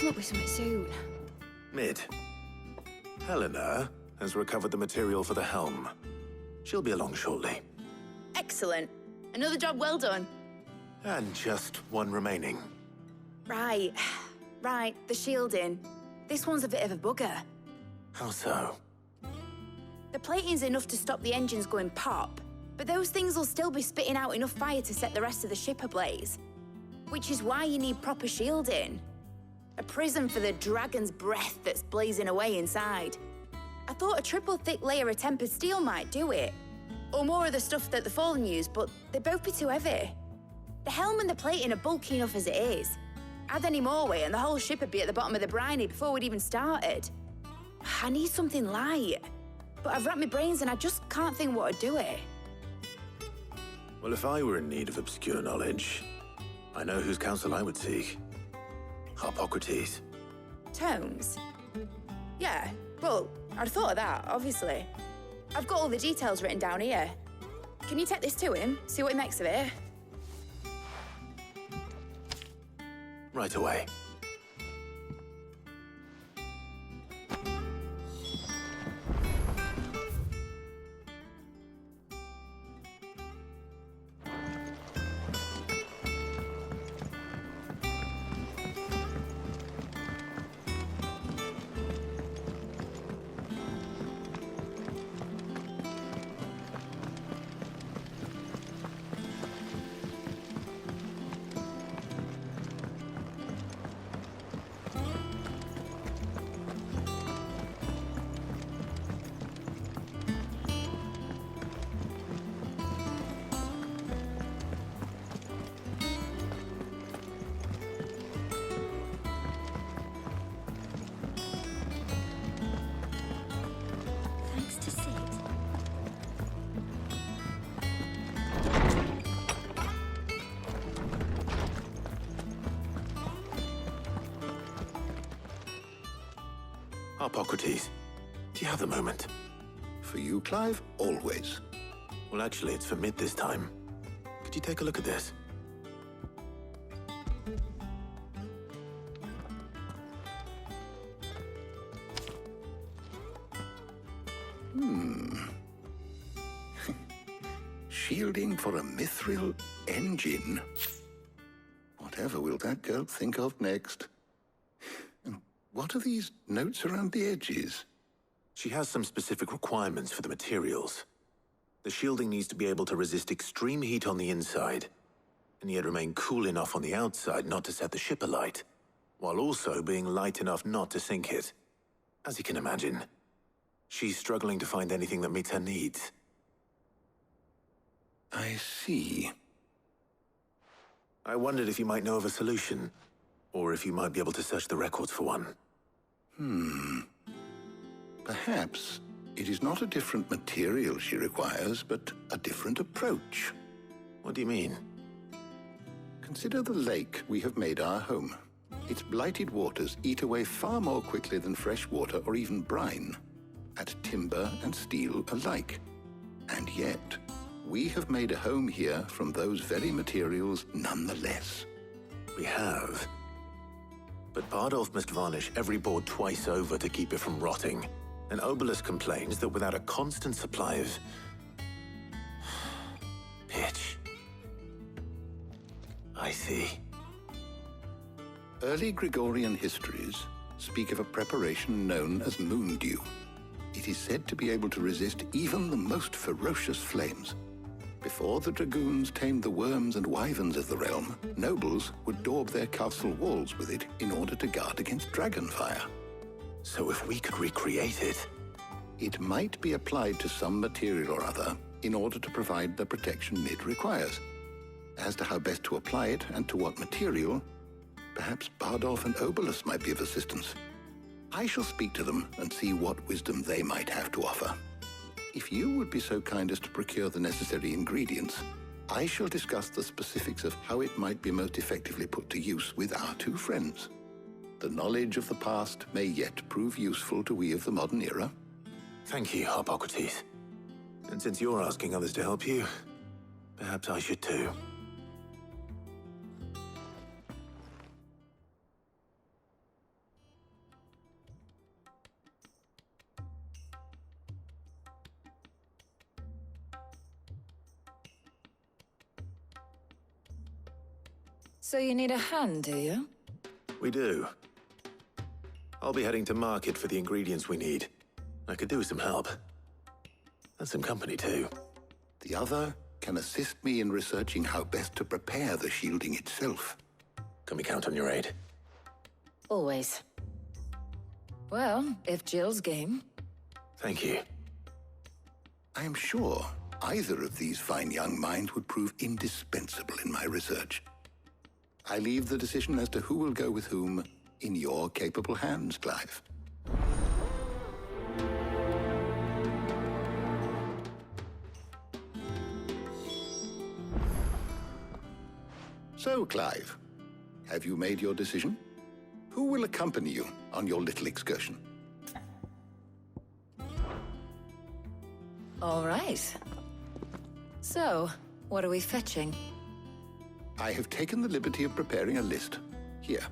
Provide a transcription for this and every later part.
come up with something soon. Mid. Helena has recovered the material for the helm. She'll be along shortly. Excellent. Another job well done. And just one remaining. Right, the shielding. This one's a bit of a bugger. How so? The plating's enough to stop the engines going pop, but those things will still be spitting out enough fire to set the rest of the ship ablaze. Which is why you need proper shielding. A prison for the dragon's breath that's blazing away inside. I thought a triple thick layer of tempered steel might do it. Or more of the stuff that the Fallen use, but they'd both be too heavy. The helm and the plating are bulky enough as it is. Add any more weight and the whole ship would be at the bottom of the briny before we'd even started. I need something light. But I've racked my brains and I just can't think what would do it. Well, if I were in need of obscure knowledge, I know whose counsel I would seek. Harpocrates. Tomes? Yeah, well, I'd thought of that, obviously. I've got all the details written down here. Can you take this to him, see what he makes of it? Right away. Harpocrates, do you have a moment? For you, Clive, always. Well, actually, it's for Mid this time. Could you take a look at this? Shielding for a mithril engine. Whatever will that girl think of next? And what are these notes around the edges? She has some specific requirements for the materials. The shielding needs to be able to resist extreme heat on the inside, and yet remain cool enough on the outside not to set the ship alight, while also being light enough not to sink it. As you can imagine, she's struggling to find anything that meets her needs. I see. I wondered if you might know of a solution, or if you might be able to search the records for one. Perhaps it is not a different material she requires, but a different approach. What do you mean? Consider the lake we have made our home. Its blighted waters eat away far more quickly than fresh water or even brine, at timber and steel alike. And yet, we have made a home here from those very materials nonetheless. We have. But Bardolph must varnish every board twice over to keep it from rotting. And Obelisk complains that without a constant supply of pitch. I see. Early Gregorian histories speak of a preparation known as moon dew. It is said to be able to resist even the most ferocious flames. Before the dragoons tamed the worms and wyverns of the realm, nobles would daub their castle walls with it in order to guard against dragon fire. So if we could recreate it... It might be applied to some material or other in order to provide the protection Mid requires. As to how best to apply it and to what material, perhaps Bardolph and Obelisk might be of assistance. I shall speak to them and see what wisdom they might have to offer. If you would be so kind as to procure the necessary ingredients, I shall discuss the specifics of how it might be most effectively put to use with our two friends. The knowledge of the past may yet prove useful to we of the modern era. Thank you, Harpocrates. And since you're asking others to help you, perhaps I should too. So you need a hand, do you? We do. I'll be heading to market for the ingredients we need. I could do with some help. And some company, too. The other can assist me in researching how best to prepare the shielding itself. Can we count on your aid? Always. Well, if Jill's game. Thank you. I am sure either of these fine young minds would prove indispensable in my research. I leave the decision as to who will go with whom in your capable hands, Clive. So, Clive, have you made your decision? Who will accompany you on your little excursion? All right. So, what are we fetching? I have taken the liberty of preparing a list. Here.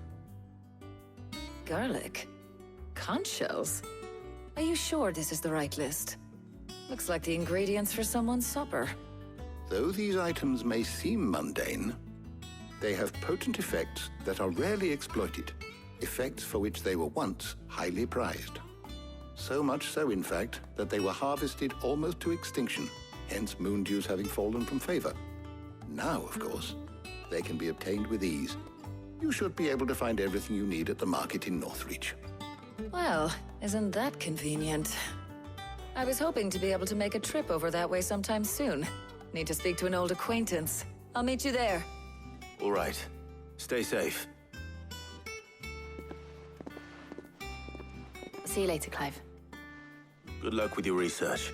Garlic. Conch shells. Are you sure this is the right list? Looks like the ingredients for someone's supper. Though these items may seem mundane, they have potent effects that are rarely exploited, effects for which they were once highly prized. So much so, in fact, that they were harvested almost to extinction, hence moon dews having fallen from favor. Now, of course, they can be obtained with ease. You should be able to find everything you need at the market in Northreach. Well, isn't that convenient? I was hoping to be able to make a trip over that way sometime soon. Need to speak to an old acquaintance. I'll meet you there. All right. Stay safe. See you later, Clive. Good luck with your research.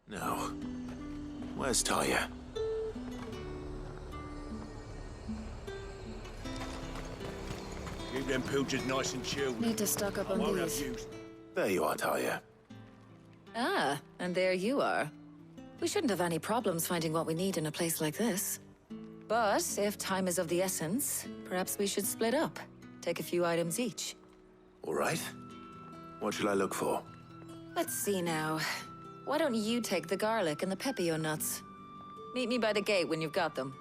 Now, where's Tarja? Keep them pilchers nice and chilled. Need to stock up on Won't have these. use. There you are, Tarja. Ah, and there you are. We shouldn't have any problems finding what we need in a place like this. But if time is of the essence, perhaps we should split up. Take a few items each. All right. What shall I look for? Let's see now. Why don't you take the garlic and the pepio nuts? Meet me by the gate when you've got them.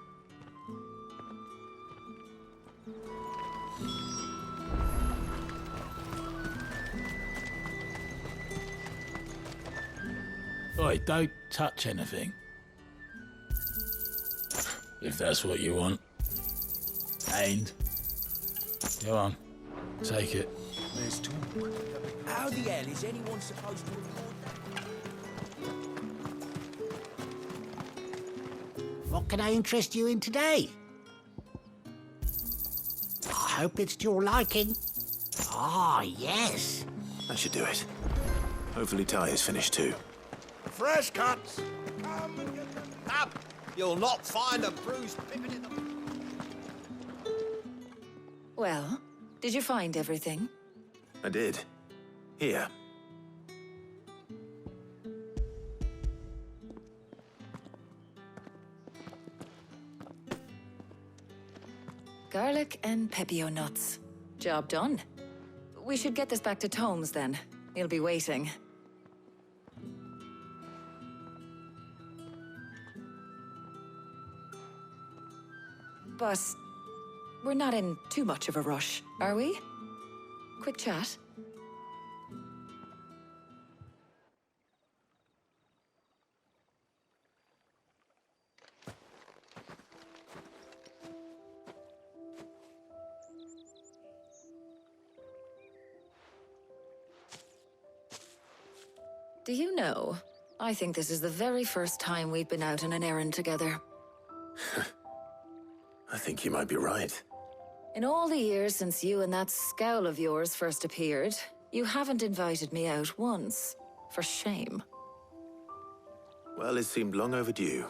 Oi, don't touch anything. If that's what you want. And go on, take it. There's two. How the hell is anyone supposed to afford that? What can I interest you in today? I hope it's to your liking. Ah, yes. That should do it. Hopefully Tarja's finished too. Fresh cuts! Come and get them up! You'll not find a bruised pippin in them. Well, did you find everything? I did. Here. Garlic and pepio nuts. Job done. We should get this back to Tomes then. He'll be waiting. But we're not in too much of a rush, are we? Quick chat. Do you know, I think this is the very first time we've been out on an errand together. I think you might be right. In all the years since you and that scowl of yours first appeared, you haven't invited me out once. For shame. Well, it seemed long overdue.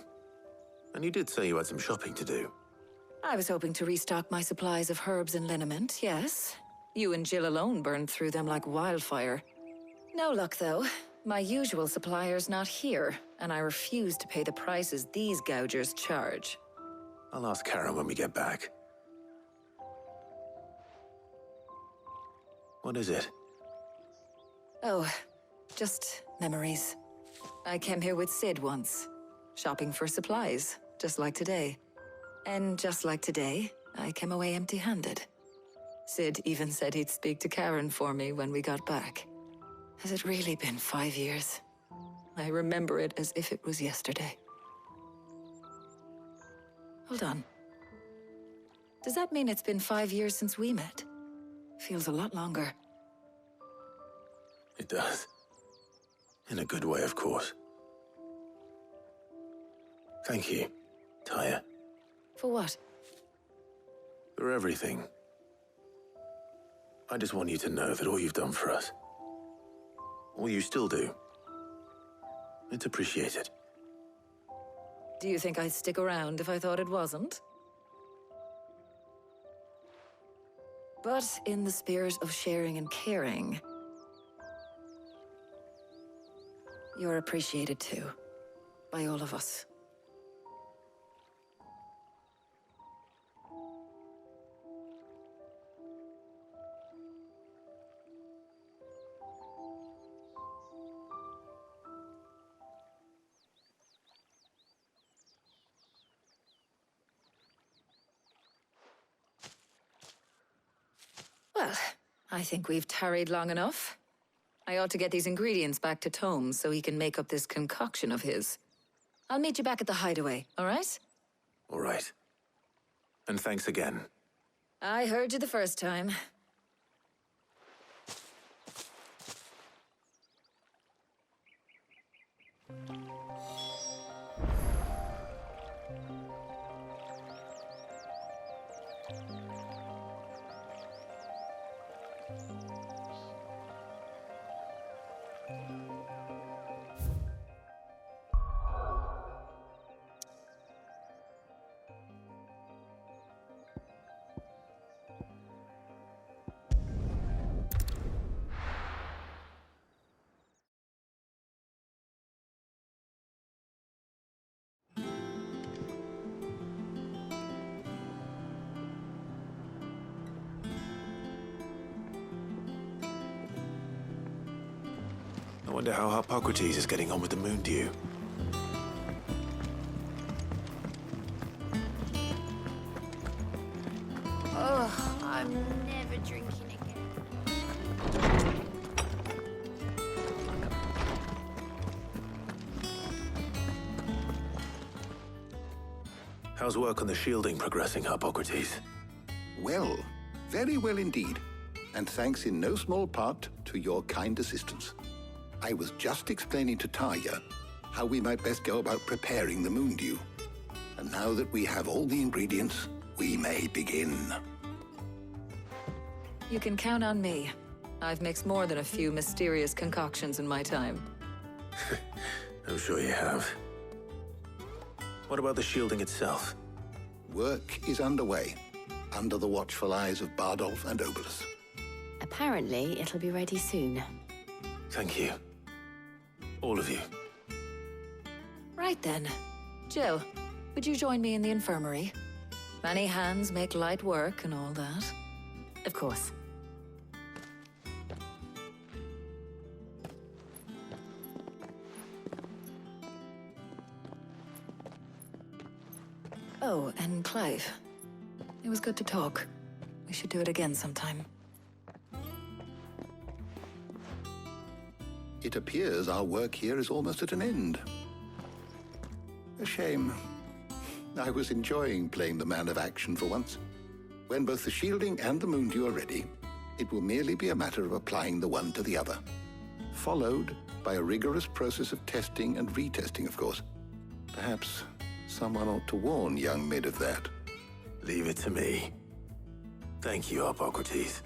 And you did say you had some shopping to do. I was hoping to restock my supplies of herbs and liniment, yes. You and Jill alone burned through them like wildfire. No luck, though. My usual supplier's not here, and I refuse to pay the prices these gougers charge. I'll ask Karen when we get back. What is it? Oh, just memories. I came here with Sid once, shopping for supplies, just like today. And just like today, I came away empty-handed. Sid even said he'd speak to Karen for me when we got back. Has it really been 5 years? I remember it as if it was yesterday. Hold on. Does that mean it's been 5 years since we met? Feels a lot longer. It does. In a good way, of course. Thank you, Tarja. For what? For everything. I just want you to know that all you've done for us, all you still do, it's appreciated. Do you think I'd stick around if I thought it wasn't? But in the spirit of sharing and caring, you're appreciated too, by all of us. Well, I think we've tarried long enough. I ought to get these ingredients back to Tomes so he can make up this concoction of his. I'll meet you back at the hideaway, all right? All right. And thanks again. I heard you the first time. I wonder how Harpocrates is getting on with the moon dew. Oh, I'm never drinking again. How's work on the shielding progressing, Harpocrates? Well, very well indeed. And thanks in no small part to your kind assistance. I was just explaining to Tarja how we might best go about preparing the moon dew. And now that we have all the ingredients, we may begin. You can count on me. I've mixed more than a few mysterious concoctions in my time. I'm sure you have. What about the shielding itself? Work is underway, under the watchful eyes of Bardolph and Obolus. Apparently, it'll be ready soon. Thank you. All of you. Right then. Jill, would you join me in the infirmary? Many hands make light work and all that. Of course. Oh, and Clive. It was good to talk. We should do it again sometime. It appears our work here is almost at an end. A shame. I was enjoying playing the man of action for once. When both the shielding and the moon dew are ready, it will merely be a matter of applying the one to the other. Followed by a rigorous process of testing and retesting, of course. Perhaps someone ought to warn young Mid of that. Leave it to me. Thank you, Harpocrates.